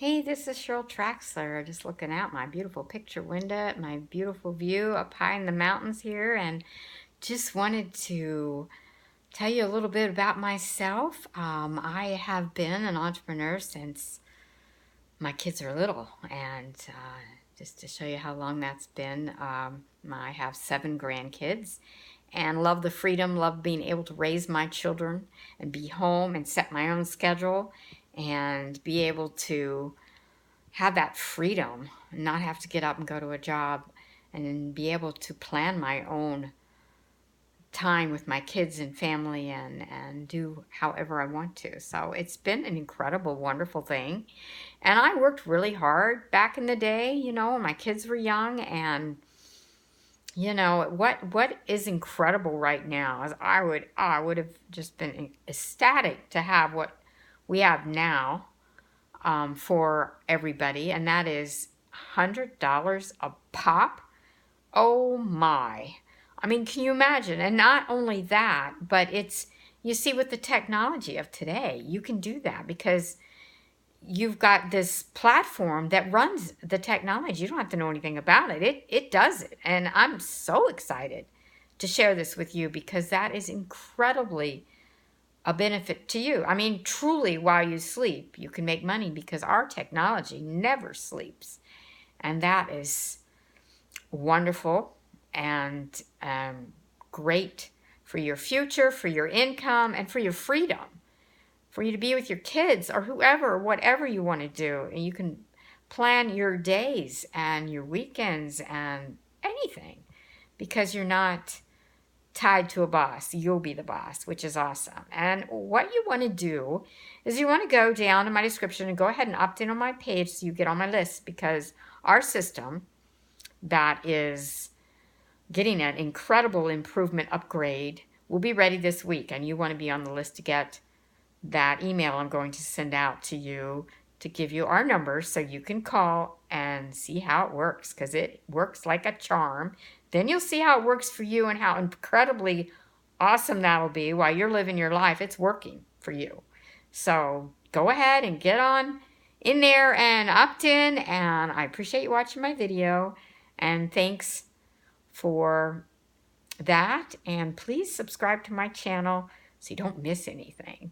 Hey, this is Cheryl Traxler, just looking out my beautiful picture window at my beautiful view up high in the mountains here, and just wanted to tell you a little bit about myself. I have been an entrepreneur since my kids are little, and just to show you how long that's been, I have 7 grandkids and love the freedom, love being able to raise my children and be home and set my own schedule and be able to have that freedom, not have to get up and go to a job, and be able to plan my own time with my kids and family and do however I want to. So it's been an incredible, wonderful thing. And I worked really hard back in the day, when my kids were young. And what is incredible right now is I would have just been ecstatic to have what we have now, for everybody, and that is $100 a pop. Oh my. I mean, can you imagine? And not only that, but you see, with the technology of today, you can do that because you've got this platform that runs the technology. You don't have to know anything about it. It does it. And I'm so excited to share this with you because that is incredibly a benefit to you. I mean, truly, while you sleep, you can make money because our technology never sleeps. And that is wonderful and great for your future, for your income, and for your freedom, for you to be with your kids or whoever, whatever you want to do. And you can plan your days and your weekends and anything because you're not tied to a boss. You'll be the boss, which is awesome. And what you want to do is you want to go down in my description and go ahead and opt in on my page so you get on my list, because our system that is getting an incredible improvement upgrade will be ready this week, and you want to be on the list to get that email I'm going to send out to you to give you our number so you can call and see how it works, because it works like a charm. Then you'll see how it works for you and how incredibly awesome that'll be while you're living your life. It's working for you. So go ahead and get on in there and opt in, and I appreciate you watching my video, and thanks for that. And please subscribe to my channel so you don't miss anything.